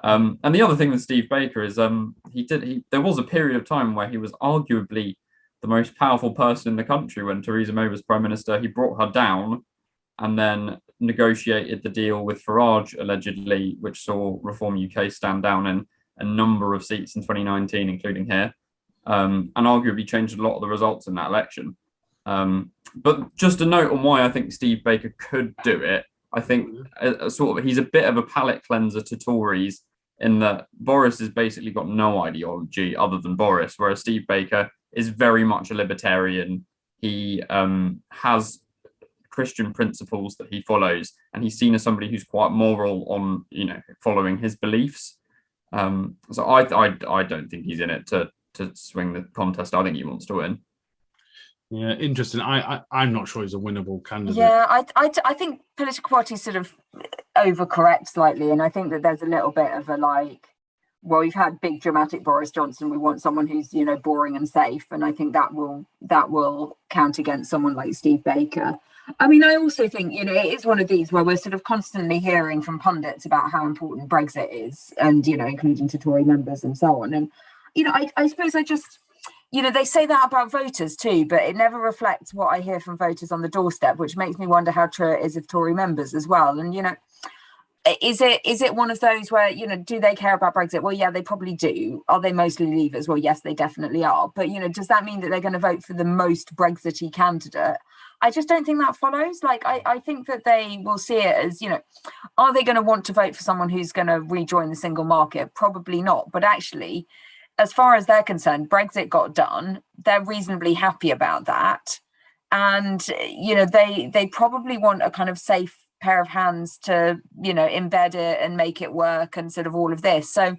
And the other thing with Steve Baker is there was a period of time where he was arguably the most powerful person in the country when Theresa May was Prime Minister. He brought her down and then negotiated the deal with Farage, allegedly, which saw Reform UK stand down in a number of seats in 2019, including here, and arguably changed a lot of the results in that election. But just a note on why I think Steve Baker could do it. I think he's a bit of a palate cleanser to Tories, in that Boris has basically got no ideology other than Boris, whereas Steve Baker is very much a libertarian. He has Christian principles that he follows, and he's seen as somebody who's quite moral on following his beliefs. So I don't think he's in it to swing the contest. I think he wants to win. Yeah, interesting. I'm not sure he's a winnable candidate. Yeah, I think political parties sort of overcorrect slightly, and I think that there's a little bit of a we've had big dramatic Boris Johnson. We want someone who's boring and safe, and I think that will count against someone like Steve Baker. I mean, I also think it is one of these where we're sort of constantly hearing from pundits about how important Brexit is, and including to Tory members and so on. And I suppose I just. They say that about voters too, but it never reflects what I hear from voters on the doorstep, which makes me wonder how true it is of Tory members as well. And, is it one of those where, do they care about Brexit? Well, yeah, they probably do. Are they mostly leavers? Well, yes, they definitely are. But, does that mean that they're going to vote for the most Brexit-y candidate? I just don't think that follows. I think that they will see it as, are they going to want to vote for someone who's going to rejoin the single market? Probably not. But actually, as far as they're concerned, Brexit got done. They're reasonably happy about that. And, they probably want a kind of safe pair of hands to, embed it and make it work and sort of all of this. So,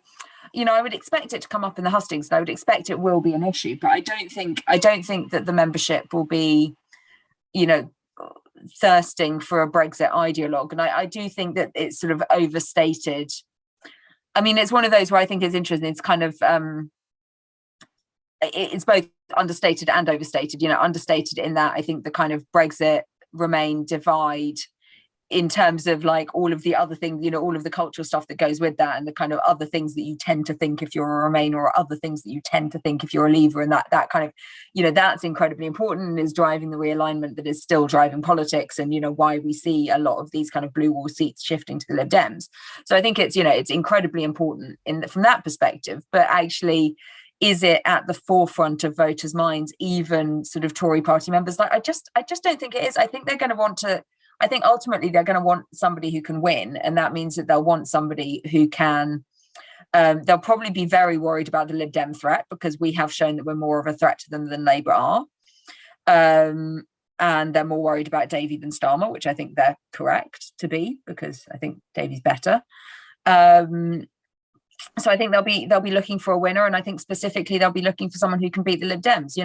I would expect it to come up in the hustings, and I would expect it will be an issue. But I don't think that the membership will be, thirsting for a Brexit ideologue. And I do think that it's sort of overstated. I mean, it's one of those where I think it's interesting. It's kind of, it's both understated and overstated, understated in that I think the kind of Brexit Remain divide in terms of all of the other things, all of the cultural stuff that goes with that, and the kind of other things that you tend to think if you're a Remain, or other things that you tend to think if you're a Leaver, and that kind of, that's incredibly important and is driving the realignment that is still driving politics, and why we see a lot of these kind of blue wall seats shifting to the Lib Dems. So I think it's it's incredibly important from that perspective, but actually, is it at the forefront of voters' minds, even sort of Tory party members? I just don't think it is. I think they're going to want to. I think ultimately they're going to want somebody who can win, and that means that they'll want somebody who can They'll probably be very worried about the Lib Dem threat, because we have shown that we're more of a threat to them than Labour are. And they're more worried about Davey than Starmer, which I think they're correct to be, because I think Davey's better. So I think they'll be looking for a winner, and I think specifically they'll be looking for someone who can beat the Lib Dems.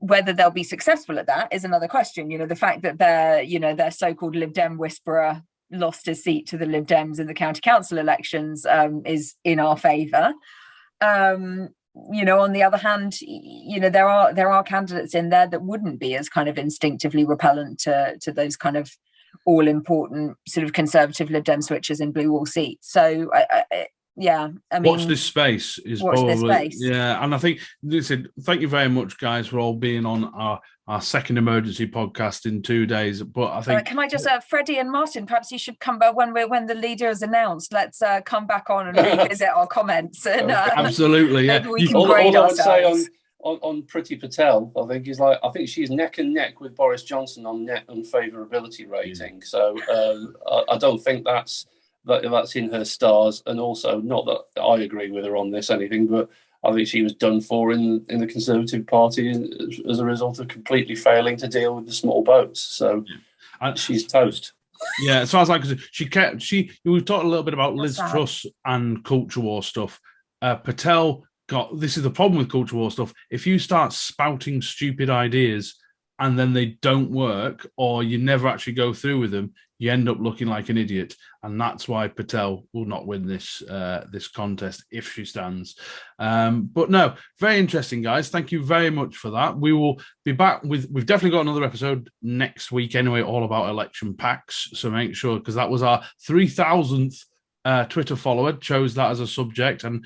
Whether they'll be successful at that is another question. The fact that their so-called Lib Dem whisperer lost his seat to the Lib Dems in the county council elections is in our favour. On the other hand, there are candidates in there that wouldn't be as kind of instinctively repellent to those kind of all important sort of conservative Lib Dem switchers in blue wall seats. So watch this space is probably yeah. And I think, listen, thank you very much, guys, for all being on our second emergency podcast in 2 days. But I think can I just Freddie and Martin, perhaps you should come back when the leader is announced. Let's come back on and revisit our comments. And absolutely, yeah. We can grade all ourselves. I would say on Priti Patel, I think she's neck and neck with Boris Johnson on net unfavourability rating. So I don't think that's in her stars, and also not that I agree with her on this anything, but I think she was done for in the Conservative Party as a result of completely failing to deal with the small boats. So she's toast. Yeah, as far as I can see, we talked a little bit about Liz Truss and culture war stuff. Patel this is the problem with culture war stuff. If you start spouting stupid ideas and then they don't work, or you never actually go through with them, you end up looking like an idiot. And that's why Patel will not win this contest if she stands. But no, very interesting, guys. Thank you very much for that. We will be back we've definitely got another episode next week anyway, all about election packs. So make sure, because that was our 3,000th Twitter follower chose that as a subject, and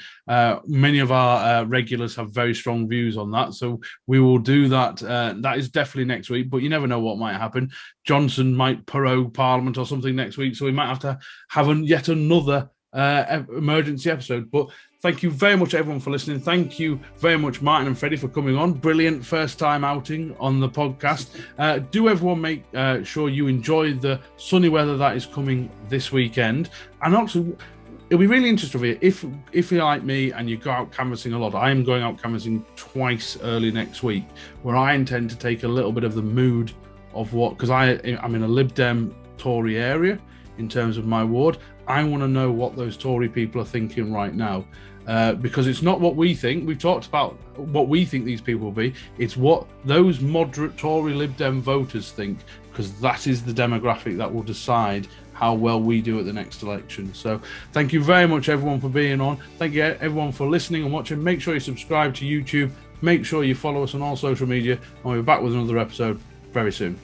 many of our regulars have very strong views on that, so we will do that. That is definitely next week, but you never know what might happen. Johnson might prorogue Parliament or something next week, so we might have to have yet another emergency episode. But thank you very much, everyone, for listening. Thank you very much, Martin and Freddie, for coming on. Brilliant first time outing on the podcast. Do everyone make sure you enjoy the sunny weather that is coming this weekend. And also, it'll be really interesting for you if you're like me and you go out canvassing a lot. I am going out canvassing twice early next week, where I intend to take a little bit of the mood of because I'm in a Lib Dem Tory area in terms of my ward. I want to know what those Tory people are thinking right now, because it's not what we think. We've talked about what we think these people will be. It's what those moderate Tory Lib Dem voters think, because that is the demographic that will decide how well we do at the next election. So thank you very much, everyone, for being on. Thank you, everyone, for listening and watching. Make sure you subscribe to YouTube. Make sure you follow us on all social media, and we'll be back with another episode very soon.